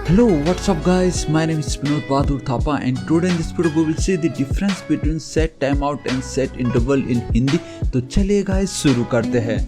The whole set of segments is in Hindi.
Hello, what's up guys? My name is Vinod Bahadur Thapa and today in this video we will see the difference between set timeout and set interval in Hindi. तो चलिए गाइस शुरू करते हैं।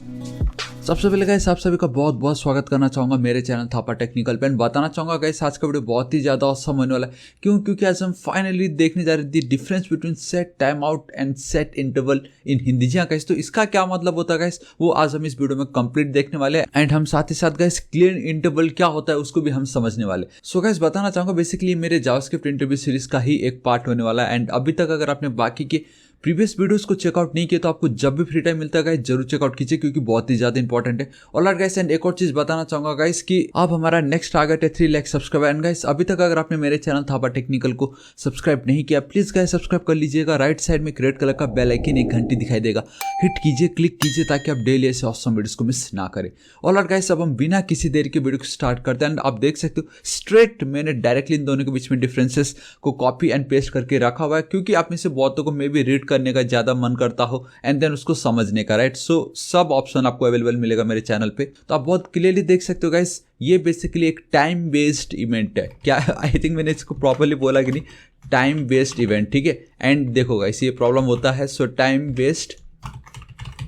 सबसे पहले गाइस आप सभी का बहुत बहुत स्वागत करना चाहूँगा मेरे चैनल थापा टेक्निकल पे। बताना चाहूँगा गाइस आज का वीडियो बहुत ही ज़्यादा ऑसम होने वाला है। क्योंकि आज हम फाइनली देखने जा रहे थे difference between set time out and set interval in Hindi. जी हाँ गाइस, तो इसका क्या मतलब होता है गाइस वो आज हम इस वीडियो में कंप्लीट देखने वाले हैं एंड हम साथ ही साथ गाइस क्लियर इंटरवल क्या होता है उसको भी हम समझने वाले। सो गाइस बताना चाहूँगा बेसिकली मेरे जावास्क्रिप्ट इंटरव्यू सीरीज का ही एक पार्ट होने वाला है एंड अभी तक अगर आपने बाकी के प्रीवियस वीडियोस को चेकआउट नहीं किया तो आपको जब भी फ्री टाइम मिलता है गाइस जरूर चेकआउट कीजिए क्योंकि बहुत ही ज्यादा इंपॉर्टेंट है। ऑलराइट गाइस, एंड एक और चीज बताना चाहूंगा गाइस कि अब हमारा नेक्स्ट टारगेट है 3 लाख सब्सक्राइबर। एंड गाइस अभी तक अगर आपने मेरे चैनल थापा टेक्निकल को सब्सक्राइब नहीं किया प्लीज गाइस सब्सक्राइब कर लीजिएगा। राइट साइड में रेड कलर का बेल आइकन एक घंटी दिखाई देगा, हिट कीजिए, क्लिक कीजिए ताकि आप डेली ऐसे ऑसम वीडियोस को मिस ना करें। ऑलराइट गाइस, अब हम बिना किसी देर के वीडियो को स्टार्ट करते हैं। आप देख सकते हो स्ट्रेट मैंने डायरेक्टली इन दोनों के बीच में डिफरेंसेस को कॉपी एंड पेस्ट करके रखा हुआ है क्योंकि आप में से बहुतों को मे भी रीड करने का ज्यादा मन करता हो एंड देन उसको समझने का। राइट, सो सब ऑप्शन आपको अवेलेबल मिलेगा मेरे चैनल पे, तो आप बहुत क्लियरली देख सकते हो गाइस। ये बेसिकली एक टाइम बेस्ड इवेंट है। क्या आई थिंक मैंने इसको प्रॉपर्ली बोला कि नहीं, टाइम बेस्ड इवेंट, ठीक है। एंड देखो गाइस ये प्रॉब्लम होता है। सो टाइम बेस्ड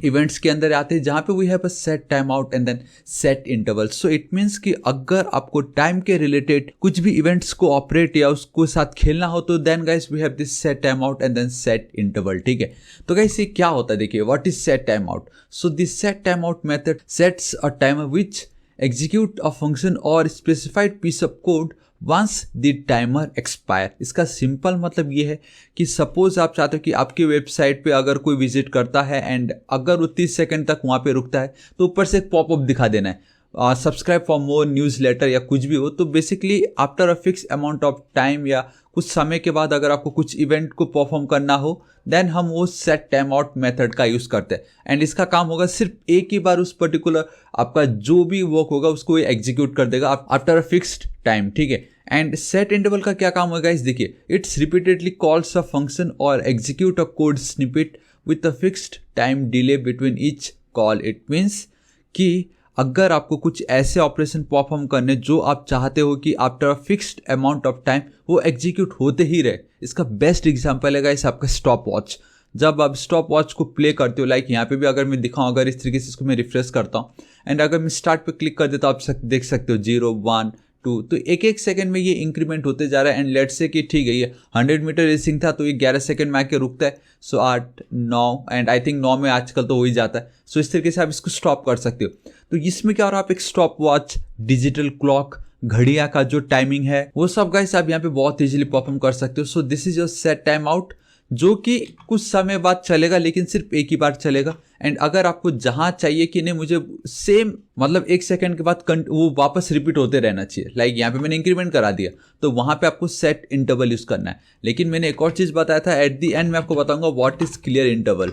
इवेंट्स के अंदर आते हैं जहां पे we have a set time out and then set interval. So it means कि अगर आपको टाइम के रिलेटेड कुछ भी इवेंट्स को ऑपरेट या उसको साथ खेलना हो तो then guys we have this set time out and then set interval, ठीक है। तो गाइस ये क्या होता है, देखिए what is set time out. So this set time out method sets a timer which execute a function or specified piece of code once the timer expire। इसका सिंपल मतलब ये है कि सपोज आप चाहते हो कि आपकी वेबसाइट पे अगर कोई विजिट करता है एंड अगर वो 30 सेकंड तक वहाँ पे रुकता है तो ऊपर से एक पॉपअप दिखा देना है subscribe for more newsletter या कुछ भी हो। तो basically after a fix amount of time या कुछ समय के बाद अगर आपको कुछ इवेंट को परफॉर्म करना हो देन हम वो सेट टाइम आउट मेथड का यूज़ करते हैं एंड इसका काम होगा सिर्फ एक ही बार उस पर्टिकुलर आपका जो भी वर्क होगा उसको ये एग्जीक्यूट कर देगा आफ्टर अ फिक्स्ड टाइम, ठीक है। एंड सेट इंटरवल का क्या काम होगा इस देखिए, it's repeatedly calls a function और execute a code snippet with a fixed time delay between each call. It means कि अगर आपको कुछ ऐसे ऑपरेशन परफॉर्म करने जो आप चाहते हो कि after a fixed amount of time वो एग्जीक्यूट होते ही रहे। इसका बेस्ट एग्जांपल है गाइस आपका स्टॉप वॉच। जब आप स्टॉप वॉच को प्ले करते हो, लाइक यहाँ पे भी अगर मैं दिखाऊं, अगर इस तरीके से इसको मैं रिफ्रेश करता हूँ एंड अगर मैं स्टार्ट पे क्लिक कर देता हूँ आप देख सकते हो 0 1 2, तो एक एक सेकंड में ये इंक्रीमेंट होते जा रहा है। एंड लेट्स से कि ठीक है ये 100 मीटर रेसिंग था तो ये 11 सेकंड में आके रुकता है। सो 8 9 एंड आई थिंक 9 में आजकल तो हो ही जाता है। सो इस तरीके से आप इसको स्टॉप कर सकते हो। तो इसमें क्या हो रहा है, आप एक स्टॉप वॉच, डिजिटल क्लॉक, घड़िया का जो टाइमिंग है वो सब गाइस आप यहाँ पे बहुत इजीली परफॉर्म कर सकते हो। So this is your set time out जो कि कुछ समय बाद चलेगा लेकिन सिर्फ एक ही बार चलेगा। एंड अगर आपको जहां चाहिए कि नहीं मुझे सेम मतलब 1 सेकंड के बाद वो वापस रिपीट होते रहना चाहिए, लाइक यहाँ पे मैंने इंक्रीमेंट करा दिया तो वहां पे आपको सेट इंटरवल यूज करना है। लेकिन मैंने एक और चीज बताया था एट द एंड मैं आपको बताऊंगा व्हाट इज क्लियर इंटरवल,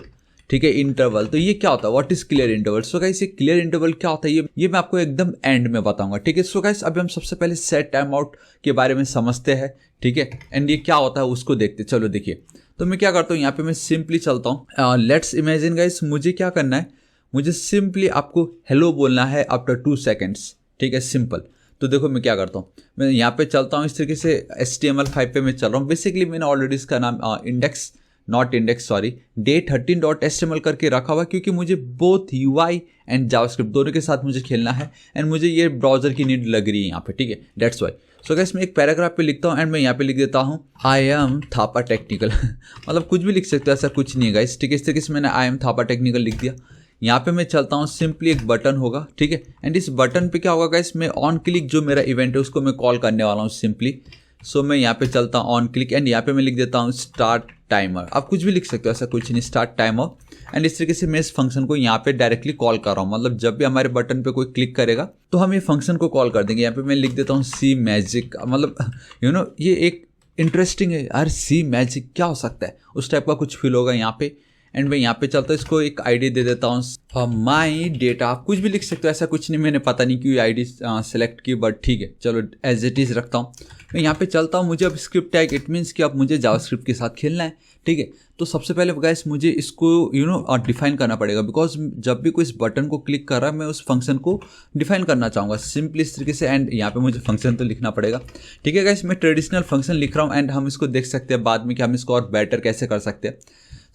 ठीक है। इंटरवल तो ये क्या होता है, what is clear interval. So guys ये क्लियर इंटरवल क्या होता है ये मैं आपको एकदम एंड में बताऊंगा, ठीक है। सो गाइस अभी हम सबसे पहले सेट टाइम आउट के बारे में समझते हैं, ठीक है। एंड ये क्या होता है उसको देखते। चलो देखिए, तो मैं क्या करता हूँ यहाँ पे मैं सिंपली चलता हूँ। लेट्स इमेजिन गाइस मुझे क्या करना है, मुझे सिंपली आपको हेलो बोलना है आफ्टर 2 सेकेंड्स, ठीक है, सिंपल। तो देखो मैं क्या करता हूँ, मैं यहाँ पे चलता हूँ इस तरीके से HTML5 पे मैं चल रहा हूँ। बेसिकली मैंने ऑलरेडी इसका नाम day13.html करके रखा हुआ क्योंकि मुझे बोथ UI एंड जावास्क्रिप्ट दोनों के साथ मुझे खेलना है एंड मुझे ये ब्राउजर की नीड लग रही है यहाँ पे, ठीक है, दैट्स वाई। सो गाइस मैं एक पैराग्राफ पे लिखता हूँ एंड मैं यहाँ पे लिख देता हूँ आई एम थापा टेक्निकल मतलब कुछ भी लिख सकते हो, ऐसा कुछ नहीं है गाइस, ठीक है। इस तरीके से मैंने आई एम थापा टेक्निकल लिख दिया। यहाँ पे मैं चलता हूँ, सिंपली एक बटन होगा, ठीक है। एंड इस बटन पे क्या होगा गाइस, मैं ऑन क्लिक जो मेरा इवेंट है उसको मैं कॉल करने वाला हूँ सिंपली। सो मैं यहाँ पे चलता हूँ ऑन क्लिक एंड यहाँ पे मैं लिख देता हूँ स्टार्ट टाइमर। आप कुछ भी लिख सकते हो, ऐसा कुछ नहीं, स्टार्ट टाइमर। एंड इस तरीके से मैं इस फंक्शन को यहाँ पे डायरेक्टली कॉल कर रहा हूँ, मतलब जब भी हमारे बटन पे कोई क्लिक करेगा तो हम ये फंक्शन को कॉल कर देंगे। यहाँ पे मैं लिख देता हूँ सी मैजिक, मतलब ये एक इंटरेस्टिंग है यार, सी मैजिक क्या हो सकता है उस टाइप का कुछ फील होगा यहाँ पे। एंड मैं यहाँ पे चलता हूँ, इसको एक आईडी दे देता हूँ माई डेटा। आप कुछ भी लिख सकते हो, ऐसा कुछ नहीं, मैंने पता नहीं क्यों आईडी सेलेक्ट की, बट ठीक है चलो एज इट इज़ रखता हूँ। मैं यहाँ पे चलता हूँ, मुझे अब स्क्रिप्ट टैग, इट मीन्स कि अब मुझे जावास्क्रिप्ट के साथ खेलना है, ठीक है। तो सबसे पहले गाइस मुझे इसको डिफाइन करना पड़ेगा, बिकॉज जब भी कोई इस बटन को क्लिक कर रहा है मैं उस फंक्शन को डिफाइन करना चाहूँगा सिंपली इस तरीके से। एंड यहाँ पे मुझे फंक्शन तो लिखना पड़ेगा, ठीक है गाइस। मैं ट्रेडिशनल फंक्शन लिख रहा हूँ एंड हम इसको देख सकते हैं बाद में कि हम इसको और बेटर कैसे कर सकते हैं।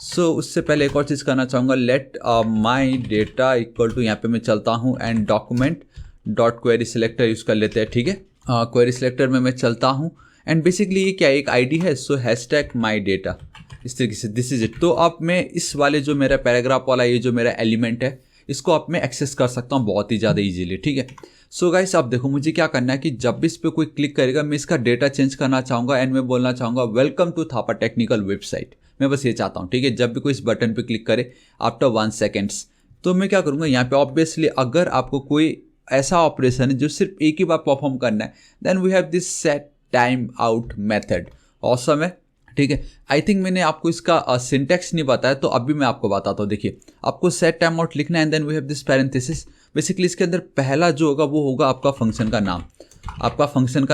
सो उससे पहले एक और चीज़ करना चाहूँगा, let my data equal to, यहाँ पे मैं चलता हूँ and document dot query selector use कर लेते हैं, ठीक है। क्वेरी सिलेक्टर में मैं चलता हूँ एंड बेसिकली ये क्या एक आईडी है, सो हैशटैग माई डेटा, इस तरीके से दिस इज इट। तो अब मैं इस वाले जो मेरा पैराग्राफ वाला ये जो मेरा एलिमेंट है इसको अब मैं एक्सेस कर सकता हूँ बहुत ही ज़्यादा इजीली, ठीक है। सो गाइस अब देखो मुझे क्या करना है कि जब भी इस पर कोई क्लिक करेगा मैं इसका डेटा चेंज करना चाहूँगा एंड मैं बोलना चाहूँगा welcome to Thapa technical website. मैं बस ये चाहता हूँ, ठीक है। जब भी कोई इस बटन पे क्लिक करे आफ्टर 1 सेकेंड्स, तो मैं क्या करूँगा यहाँ पे ऑब्वियसली अगर आपको कोई ऐसा ऑपरेशन है जो सिर्फ एक ही बार परफॉर्म करना है, then we have this set time out method. Awesome है, ठीक है। आई थिंक मैंने आपको इसका सिंटैक्स नहीं बताया, तो अभी मैं आपको बताता हूँ। देखिए आपको सेट टाइम आउट लिखना है and then we have this parenthesis. Basically इसके अंदर पहला जो होगा वो होगा आपका फंक्शन का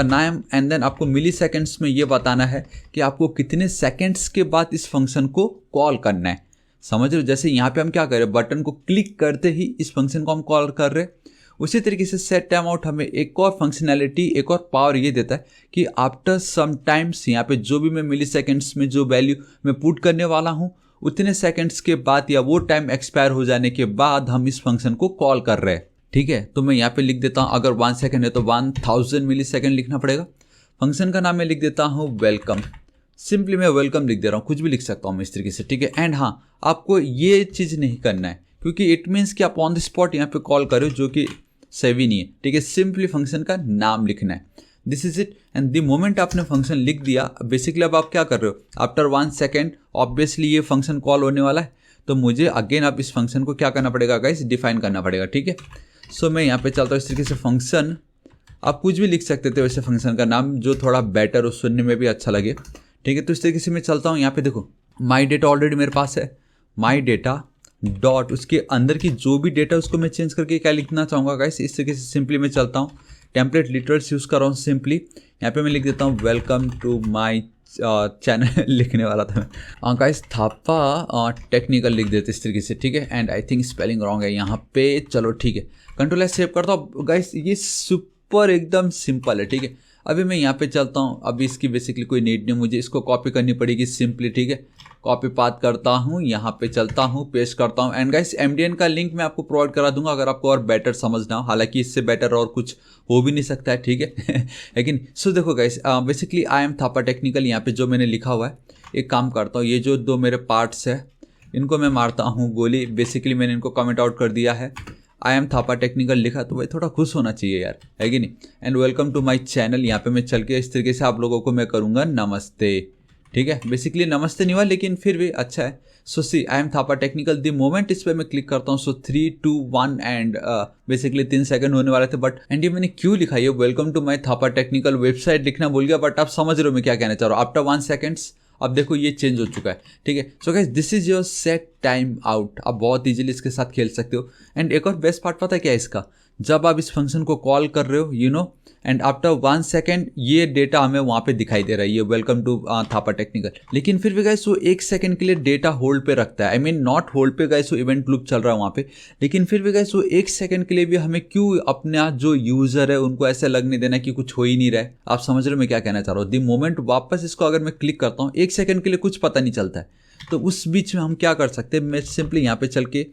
नाम, एंड देन आपको मिली सेकेंड्स में ये बताना है कि आपको कितने सेकेंड्स के बाद इस फंक्शन को कॉल करना है। समझ रहे हो, जैसे यहाँ पे हम क्या कर रहे हैं, बटन को क्लिक करते ही इस फंक्शन को हम कॉल कर रहे हैं। उसी तरीके से सेट टाइम आउट हमें एक और फंक्शनैलिटी, एक और पावर ये देता है कि आफ्टर सम टाइम्स, यहाँ पे जो भी मैं मिली सेकेंड्स में जो वैल्यू मैं पुट करने वाला हूँ उतने सेकेंड्स के बाद या वो टाइम एक्सपायर हो जाने के बाद हम इस फंक्शन को कॉल कर रहे हैं, ठीक है। तो मैं यहाँ पे लिख देता हूँ, अगर 1 सेकेंड है तो 1000 मिली सेकेंड लिखना पड़ेगा। फंक्शन का नाम मैं लिख देता हूँ वेलकम, सिंपली मैं वेलकम लिख दे रहा हूँ, कुछ भी लिख सकता हूँ मैं इस तरीके से, ठीक है। एंड हाँ, आपको ये चीज़ नहीं करना है क्योंकि इट मीन्स कि आप ऑन द स्पॉट यहाँ पे कॉल करो, जो कि सही नहीं है, ठीक है। सिंपली फंक्शन का नाम लिखना है, this is it. And the moment आपने फंक्शन लिख दिया, बेसिकली अब आप क्या कर रहे हो, आफ्टर 1 सेकेंड ऑब्वियसली ये फंक्शन कॉल होने वाला है, तो मुझे अगेन अब इस फंक्शन को क्या करना पड़ेगा गाइस, डिफाइन करना पड़ेगा, ठीक है। सो मैं यहाँ पे चलता हूँ इस तरीके से, फंक्शन आप कुछ भी लिख सकते थे वैसे फंक्शन का नाम, जो थोड़ा बेटर हो, सुनने में भी अच्छा लगे, ठीक है। तो इस तरीके से मैं चलता हूँ, यहाँ पे देखो माई डेटा ऑलरेडी मेरे पास है, माई डेटा डॉट उसके अंदर की जो भी डेटा उसको मैं चेंज करके क्या लिखना चाहूँगा गाइस, इस तरीके से सिंपली मैं चलता हूँ, टेम्पलेट लिटरल्स यूज़ कर रहा हूँ सिंपली। यहाँ पे मैं लिख देता हूँ वेलकम टू माई चैनल लिखने वाला था मैं, गाइस थापा टेक्निकल लिख देते इस तरीके से, ठीक है। And I think spelling wrong है यहाँ पे, चलो ठीक है, कंट्रोल एस सेव करता हूँ गाइस। ये सुपर एकदम सिंपल है, ठीक है। अभी मैं यहाँ पे चलता हूँ, अभी इसकी बेसिकली कोई नीड नहीं, मुझे इसको कॉपी करनी पड़ेगी सिंपली, ठीक है। कॉपी पाथ करता हूँ, यहाँ पे चलता हूँ, पेस्ट करता हूँ एंड गाइस MDN का लिंक मैं आपको प्रोवाइड करा दूंगा अगर आपको और बेटर समझना हो, हालांकि इससे बेटर और कुछ हो भी नहीं सकता है, ठीक है। लेकिन सो देखो guys, basically I am Thapa technical, यहाँ पे जो मैंने लिखा हुआ है, एक काम करता हूँ, ये जो 2 मेरे पार्ट्स है इनको मैं मारता हूँ गोली। बेसिकली मैंने इनको कमेंट आउट कर दिया है, आई एम थापा टेक्निकल लिखा, तो भाई थोड़ा खुश होना चाहिए यार, है कि नहीं। And welcome to my channel, यहाँ पे मैं चल के इस तरीके से आप लोगों को मैं करूँगा नमस्ते, ठीक है। बेसिकली नमस्ते नहीं हुआ लेकिन फिर भी अच्छा है। So see I am Thapa technical, the moment इस पर मैं क्लिक करता हूँ, सो 3 2 1 एंड बेसिकली 3 सेकंड होने वाले थे, बट एंड ये मैंने क्यों लिखा है welcome to my Thapa technical website लिखना भूल गया, बट आप समझ रहे हो मैं क्या कहना चाह रहा हूँ। आफ्टर 1 सेकेंड्स अब देखो ये चेंज हो चुका है, ठीक है। So guys this is your set time out, आप बहुत इजीली इसके साथ खेल सकते हो। एंड एक और बेस्ट पार्ट पता है क्या है इसका, जब आप इस फंक्शन को कॉल कर रहे हो एंड आफ्टर 1 सेकेंड ये डेटा हमें वहाँ पे दिखाई दे रहा है, ये वेलकम टू थापा टेक्निकल, लेकिन फिर भी गाइस वो 1 सेकेंड के लिए डेटा होल्ड पे रखता है। आई मीन नॉट होल्ड पे गाइस, वो इवेंट लूप चल रहा है वहाँ पे, लेकिन फिर भी गाइस वो 1 सेकेंड के लिए भी हमें क्यों अपना जो यूजर है उनको ऐसे लगने देना कि कुछ हो ही नहीं रहा है। आप समझ रहे हो मैं क्या कहना चाह रहा हूँ। द मोमेंट वापस इसको अगर मैं क्लिक करता हूँ 1 सेकेंड के लिए कुछ पता नहीं चलता है, तो उस बीच में हम क्या कर सकते हैं, मैं सिंपली यहाँ पे चल के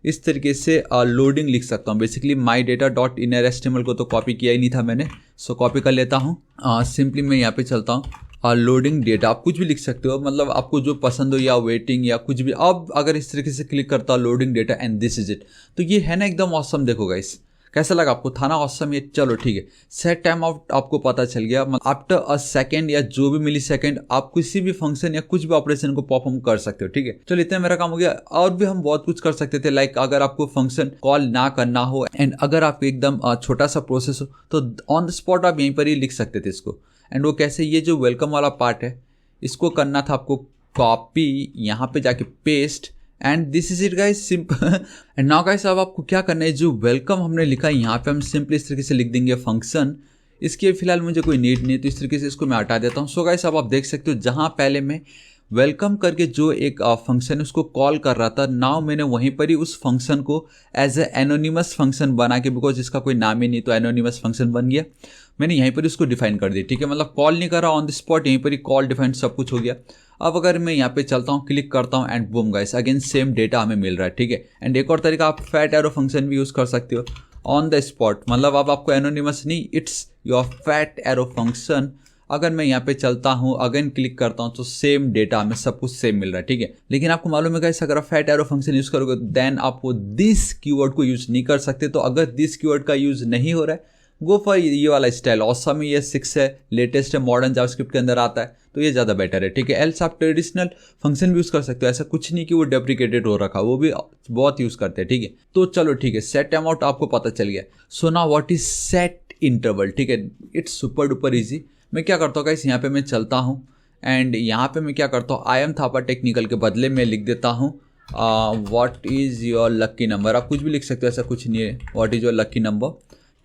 इस तरीके से लोडिंग लिख सकता हूँ। Basically my data dot inner HTML को तो कॉपी किया ही नहीं था मैंने, सो कॉपी कर लेता हूँ। सिंपली मैं यहाँ पे चलता हूँ, लोडिंग डेटा, आप कुछ भी लिख सकते हो, मतलब आपको जो पसंद हो, या वेटिंग या कुछ भी। अब अगर इस तरीके से क्लिक करता हूँ loading data and this is it, तो ये है ना एकदम ऑसम। देखो गाइस कैसा लगा आपको, था ना ऑसम ये। चलो ठीक है, सेट टाइम आउट आपको पता चल गया, आफ्टर अ सेकेंड या जो भी मिली सेकेंड आप किसी भी फंक्शन या कुछ भी ऑपरेशन को परफॉर्म कर सकते हो, ठीक है। चलो इतना मेरा काम हो गया। और भी हम बहुत कुछ कर सकते थे, लाइक अगर आपको फंक्शन कॉल ना करना हो एंड अगर आपको एकदम छोटा सा प्रोसेस हो तो ऑन द स्पॉट आप यहीं पर ही लिख सकते थे इसको। एंड वो कैसे, ये जो वेलकम वाला पार्ट है इसको करना था आपको कॉपी, यहाँ पे जाके paste and this is it guys, simple. And now guys अब आपको क्या करना है, जो वेलकम हमने लिखा है यहाँ पे हम सिंपली इस तरीके से लिख देंगे फंक्शन। इसकी फिलहाल मुझे कोई नीड नहीं है, तो इस तरीके से इसको मैं हटा देता हूँ। सो गाइस अब आप देख सकते हो जहाँ पहले मैं वेलकम करके जो एक फंक्शन उसको कॉल कर रहा था, नाउ मैंने वहीं पर ही उस फंक्शन को एज ए एनोनिमस फंक्शन बना के, बिकॉज इसका कोई नाम ही नहीं तो एनोनिमस फंक्शन बन गया, मैंने यहीं पर उसको डिफाइन कर दिया। ठीक है, मतलब कॉल नहीं कर रहा ऑन द स्पॉट, यहीं पर ही कॉल डिफाइन सब कुछ हो गया। अब अगर मैं यहाँ पे चलता हूँ, क्लिक करता हूँ and boom guys again same data हमें मिल रहा है। ठीक है, एंड एक और तरीका आप फैट एरो फंक्शन भी यूज़ कर सकते हो ऑन द स्पॉट, मतलब अब आपको एनोनिमस नहीं, it's your fat arrow function. अगर मैं यहाँ पे चलता हूँ अगेन क्लिक करता हूँ तो सेम डेटा हमें सब कुछ सेम मिल रहा है। ठीक है, लेकिन आपको मालूम है गाइस अगर आप फैट एरो फंक्शन यूज़ करोगे देन आप वो दिस कीवर्ड को यूज़ नहीं कर सकते। तो अगर दिस कीवर्ड का यूज़ नहीं हो रहा है, गो फॉर ये वाला स्टाइल, ऑसम ये 6 है, लेटेस्ट है, मॉडर्न जावास्क्रिप्ट के अंदर आता है, तो ये ज़्यादा बेटर है। ठीक है, एल्स आप ट्रेडिशनल फंक्शन भी यूज़ कर सकते हो, ऐसा कुछ नहीं कि वो डेप्रिकेटेड हो रखा, वो भी बहुत यूज़ करते हैं। ठीक है, तो चलो ठीक है, सेट टाइम आउट आपको पता चल गया। So now what is set interval. ठीक है, इट्स सुपर डुपर ईजी। मैं क्या करता हूँ गाइस, यहाँ पे मैं चलता हूँ एंड यहाँ पे मैं क्या करता हूँ, आई एम थापा टेक्निकल के बदले में लिख देता हूँ what is your lucky number. आप कुछ भी लिख सकते हो, ऐसा कुछ नहीं है, what is your lucky number.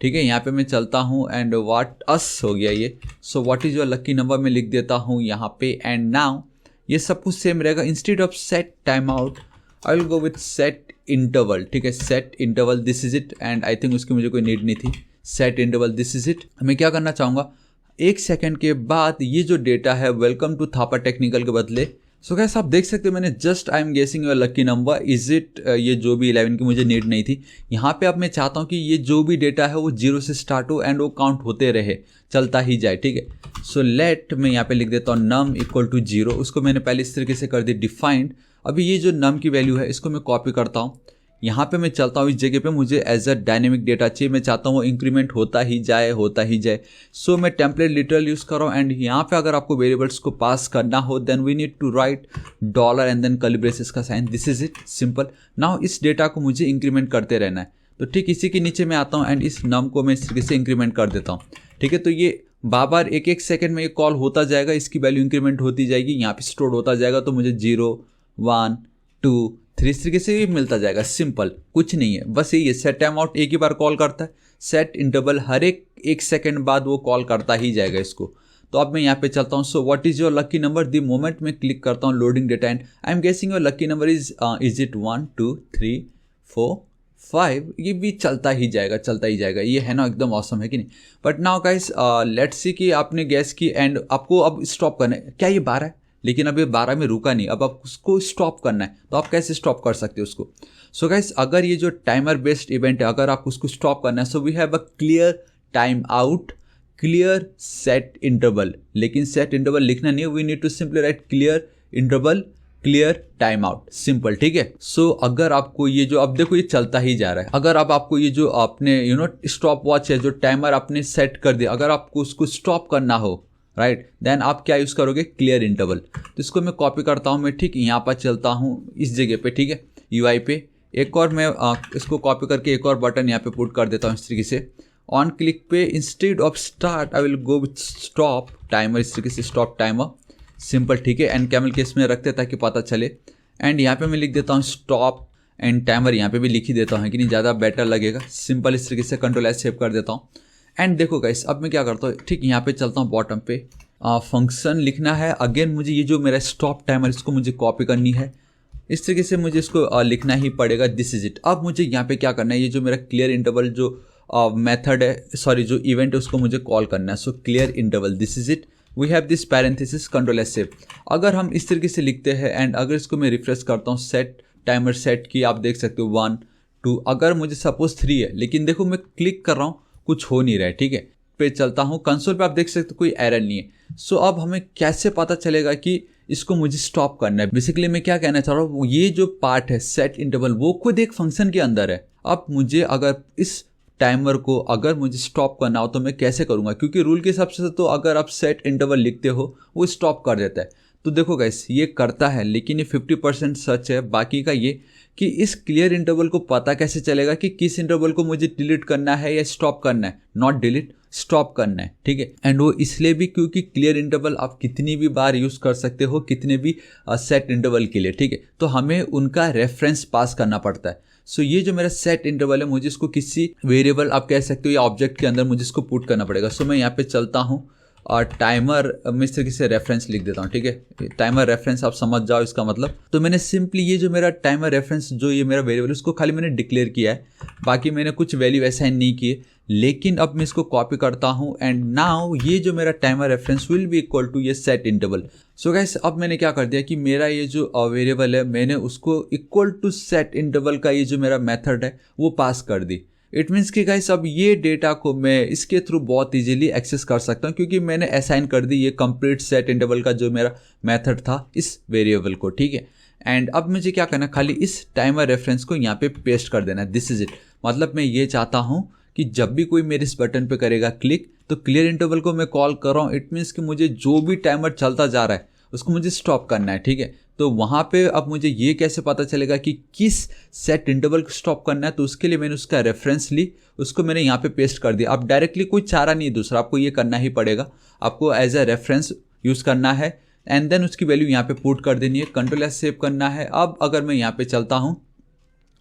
ठीक है, यहाँ पे मैं चलता हूँ एंड व्हाट अस हो गया ये, so what is your lucky number मैं लिख देता हूँ यहाँ पे। एंड नाउ ये सब कुछ सेम रहेगा, instead of set time out I will go with set interval. ठीक है, set interval this is it, and I think उसकी मुझे कोई नीड नहीं थी। Set interval this is it, मैं क्या करना चाहूँगा, 1 सेकेंड के बाद ये जो डेटा है वेलकम टू थापा टेक्निकल के बदले, सो गाइस आप देख सकते हो मैंने just I am guessing your lucky number is it, ये जो भी 11 की मुझे नीड नहीं थी। यहाँ पे अब मैं चाहता हूँ कि ये जो भी डेटा है वो 0 से स्टार्ट हो एंड वो काउंट होते रहे, चलता ही जाए। ठीक है, सो लेट मैं यहाँ पे लिख देता हूँ नम इक्वल टू 0, उसको मैंने पहले इस तरीके से कर दी डिफाइंड। अभी ये जो नम की वैल्यू है इसको मैं कॉपी करता हूँ, यहाँ पे मैं चलता हूँ, इस जगह पे मुझे एज अ डायनेमिक डेटा चाहिए, मैं चाहता हूँ वो इंक्रीमेंट होता ही जाए होता ही जाए। सो मैं टेम्पलेट लिटरल यूज़ कर रहा हूँ एंड यहाँ पे अगर आपको वेरिएबल्स को पास करना हो then we need to write dollar and then curly braces का sign, this is it, simple. Now इस डेटा को मुझे इंक्रीमेंट करते रहना है, तो ठीक इसी के नीचे मैं आता हूँ एंड इस नम को मैं इस तरीके से इंक्रीमेंट कर देता हूँ। ठीक है, तो ये बार 1 सेकेंड में ये कॉल होता जाएगा, इसकी वैल्यू इंक्रीमेंट होती जाएगी, यहाँ पे स्टोर होता जाएगा, तो मुझे 0 1 2 3 इस तरीके से मिलता जाएगा। सिंपल, कुछ नहीं है, बस यही है। सेट टाइम आउट एक ही बार कॉल करता है, सेट इंटरवल हर 1 सेकेंड बाद वो कॉल करता ही जाएगा इसको। तो अब मैं यहाँ पे चलता हूँ, so what is your lucky number, the moment में क्लिक करता हूँ loading data and I am guessing your lucky number is it 1 2 3 4 5, ये भी चलता ही जाएगा चलता ही जाएगा। ये है ना एकदम ऑसम है कि नहीं। But now guys let's see कि आपने गैस की एंड आपको अब स्टॉप करना है, क्या ये 12 है, लेकिन अब ये 12 में रुका नहीं, अब आप उसको स्टॉप करना है, तो आप कैसे स्टॉप कर सकते हो उसको। सो गाइस अगर ये जो टाइमर बेस्ड इवेंट है, अगर आप उसको स्टॉप करना है, so we have a clear time out, clear set interval, लेकिन सेट इंटरवल लिखना नहीं है, we need to simply write clear interval clear time out, simple. ठीक है, सो अगर आपको ये जो अब देखो ये चलता ही जा रहा है, अगर अब आपको ये जो आपने स्टॉप वॉच है, जो टाइमर आपने सेट कर दिया, अगर आपको उसको स्टॉप करना हो राइट, देन आप क्या यूज़ करोगे, क्लियर इंटरवल। तो इसको मैं कॉपी करता हूँ, मैं ठीक यहाँ पर चलता हूँ इस जगह पे, ठीक है, यूआई पे एक और मैं इसको कॉपी करके एक और बटन यहाँ पे पुट कर देता हूँ इस तरीके से। ऑन क्लिक पे instead of start I will go with stop timer, इस तरीके से स्टॉप टाइमर, सिंपल। ठीक है, एंड कैमल केस में रखते ताकि पता चले। एंड यहाँ पे मैं लिख देता हूँ स्टॉप एंड टाइमर, यहाँ पे भी लिख ही देता हूँ कि नहीं, ज़्यादा बेटर लगेगा, सिंपल इस तरीके से कंट्रोल एस सेव कर देता हूँ। एंड देखो गाइस अब मैं क्या करता हूँ, ठीक यहाँ पे चलता हूँ बॉटम पे, फंक्शन लिखना है, अगेन मुझे ये जो मेरा स्टॉप टाइमर इसको मुझे कॉपी करनी है, इस तरीके से मुझे इसको लिखना ही पड़ेगा, दिस इज इट। अब मुझे यहाँ पे क्या करना है, ये जो मेरा क्लियर इंटरवल जो मेथड है, सॉरी जो इवेंट है, उसको मुझे कॉल करना है। So clear interval this is it, we have this parenthesis control S save. अगर हम इस तरीके से लिखते हैं एंड अगर इसको मैं रिफ्रेश करता हूँ, सेट टाइमर सेट की, आप देख सकते हो 1 2, अगर मुझे सपोज 3 है, लेकिन देखो मैं क्लिक कर रहा हूँ कुछ हो नहीं रहा है। ठीक है, पे चलता हूँ, कंसोल पे आप देख सकते हो कोई एरर नहीं है। सो अब हमें कैसे पता चलेगा कि इसको मुझे स्टॉप करना है। बेसिकली मैं क्या कहना चाह रहा हूँ, ये जो पार्ट है सेट इंटरवल वो खुद एक फंक्शन के अंदर है। अब मुझे अगर इस टाइमर को अगर मुझे स्टॉप करना हो तो मैं कैसे करूँगा, क्योंकि रूल के हिसाब से तो अगर आप सेट इंटरवल लिखते हो वो स्टॉप कर देता है। तो देखो गाइस ये करता है, लेकिन ये 50% सच है, बाकी का ये कि इस क्लियर इंटरवल को पता कैसे चलेगा कि किस इंटरवल को मुझे डिलीट करना है या स्टॉप करना है, नॉट डिलीट, स्टॉप करना है, ठीक है। एंड वो इसलिए भी क्योंकि क्लियर इंटरवल आप कितनी भी बार यूज़ कर सकते हो, कितने भी सेट इंटरवल के लिए, ठीक है। तो हमें उनका रेफरेंस पास करना पड़ता है। सो ये जो मेरा सेट इंटरवल है, मुझे इसको किसी वेरिएबल आप कह सकते हो या ऑब्जेक्ट के अंदर मुझे इसको पुट करना पड़ेगा। सो मैं यहाँ पे चलता हूँ और टाइमर में इस तरीके से रेफरेंस लिख देता हूँ, ठीक है। टाइमर रेफरेंस आप समझ जाओ इसका मतलब। तो मैंने सिंपली ये जो मेरा टाइमर रेफरेंस जो ये मेरा वेरिएबल उसको खाली मैंने डिक्लेयर किया है, बाकी मैंने कुछ वैल्यू असाइन नहीं किए। लेकिन अब मैं इसको कॉपी करता हूँ एंड नाउ ये जो मेरा timer reference will be equal to ये सेट इंटरवल। सो गाइस अब मैंने क्या कर दिया कि मेरा ये जो वेरिएबल है मैंने उसको इक्वल टू सेट इंटरवल का ये जो मेरा मेथड है वो पास कर दी। इट मीन्स कि गाइस अब ये डेटा को मैं इसके थ्रू बहुत इजीली एक्सेस कर सकता हूँ क्योंकि मैंने असाइन कर दी ये कंप्लीट सेट इंटरवल का जो मेरा मेथड था इस वेरिएबल को, ठीक है। एंड अब मुझे क्या करना है, खाली इस टाइमर रेफरेंस को यहाँ पे पेस्ट कर देना है। This is it. मतलब मैं ये चाहता हूँ कि जब भी कोई मेरे इस बटन पे करेगा क्लिक तो क्लियर इंटरवल को मैं कॉल कर रहा हूँ। इट मीन्स कि मुझे जो भी टाइमर चलता जा रहा है उसको मुझे स्टॉप करना है, ठीक है। तो वहाँ पे अब मुझे ये कैसे पता चलेगा कि किस सेट इंटरवल को स्टॉप करना है, तो उसके लिए मैंने उसका रेफरेंस ली, उसको मैंने यहाँ पे पेस्ट कर दिया। अब डायरेक्टली कोई चारा नहीं है दूसरा, आपको ये करना ही पड़ेगा, आपको एज ए रेफरेंस यूज़ करना है एंड देन उसकी वैल्यू यहाँ पे पुट कर देनी है, कंट्रोल एस सेव करना है। अब अगर मैं यहाँ पे चलता हूँ,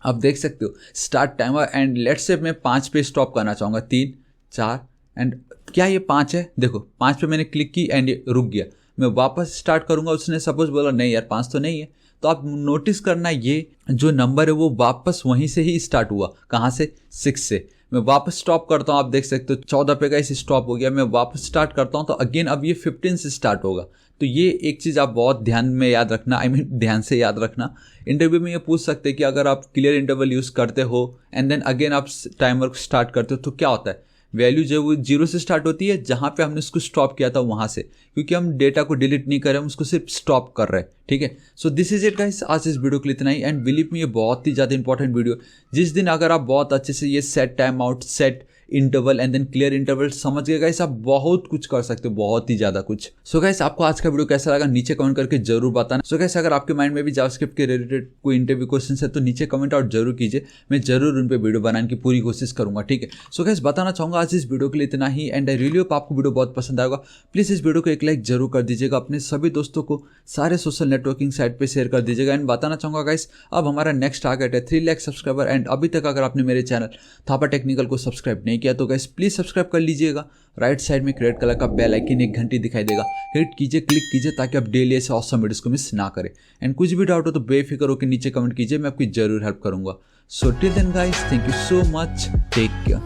अब देख सकते हो start timer and let's say मैं 5 पे स्टॉप करना चाहूँगा, 3 4 एंड क्या ये 5 है, देखो 5 पे मैंने क्लिक की एंड ये रुक गया। मैं वापस स्टार्ट करूँगा, उसने सपोज बोला नहीं यार 5 तो नहीं है, तो आप नोटिस करना ये जो नंबर है वो वापस वहीं से ही स्टार्ट हुआ, कहाँ से, 6 से। मैं वापस स्टॉप करता हूँ, आप देख सकते हो 14 पे का इसे स्टॉप हो गया। मैं वापस स्टार्ट करता हूँ तो अगेन अब ये 15 से स्टार्ट होगा। तो ये एक चीज़ आप बहुत ध्यान में याद रखना, आई मीन ध्यान से याद रखना। इंटरव्यू में ये पूछ सकते हैं कि अगर आप क्लियर इंटरवल यूज़ करते हो एंड देन अगेन आप टाइमर को स्टार्ट करते हो तो क्या होता है, वैल्यू जो वो 0 से स्टार्ट होती है जहाँ पे हमने उसको स्टॉप किया था वहाँ से, क्योंकि हम डेटा को डिलीट नहीं कर रहे, हम उसको सिर्फ स्टॉप कर रहे हैं, ठीक है। So this is it guys, आज इस वीडियो के लिए इतना ही। एंड बिलीव मी ये बहुत ही ज़्यादा इंपॉर्टेंट वीडियो, जिस दिन अगर आप बहुत अच्छे से ये set time out, set interval and then clear interval समझ गए गाइस, आप बहुत कुछ कर सकते हो, बहुत ही ज़्यादा कुछ। सो गाइस आपको आज का वीडियो कैसा लगा नीचे कमेंट करके जरूर बताना। सो गाइस अगर आपके माइंड में भी जावास्क्रिप्ट के रिलेटेड कोई इंटरव्यू क्वेश्चन है तो नीचे कमेंट आउट जरूर कीजिए, मैं जरूर उन पर वीडियो बनाने की पूरी कोशिश करूंगा, ठीक है। सो गाइस बताना चाहूँगा आज इस वीडियो के लिए इतना ही एंड आई रियली होप आपको वीडियो बहुत पसंद आएगा। प्लीज़ इस वीडियो को एक लाइक जरूर कर दीजिएगा, अपने सभी दोस्तों को सारे सोशल नेटवर्किंग साइट पर शेयर कर दीजिएगा। एंड बताना चाहूँगा गाइस अब हमारा नेक्स्ट टारगेट है 3 लाख सब्सक्राइबर। एंड अभी तक अगर आपने मेरे चैनल थापा टेक्निकल को सब्सक्राइब नहीं किया तो गाइस प्लीज़ सब्सक्राइब कर लीजिएगा। राइट साइड में रेड कलर का बेल आइकन एक घंटी दिखाई देगा, हिट कीजिए, क्लिक कीजिए ताकि आप डेली ऐसे ऑसम वीडियोस को मिस ना करें। एंड कुछ भी डाउट हो तो बेफिक्र होकर नीचे कमेंट कीजिए, मैं आपकी जरूर हेल्प करूंगा। So till then guys, thank you so much, take care.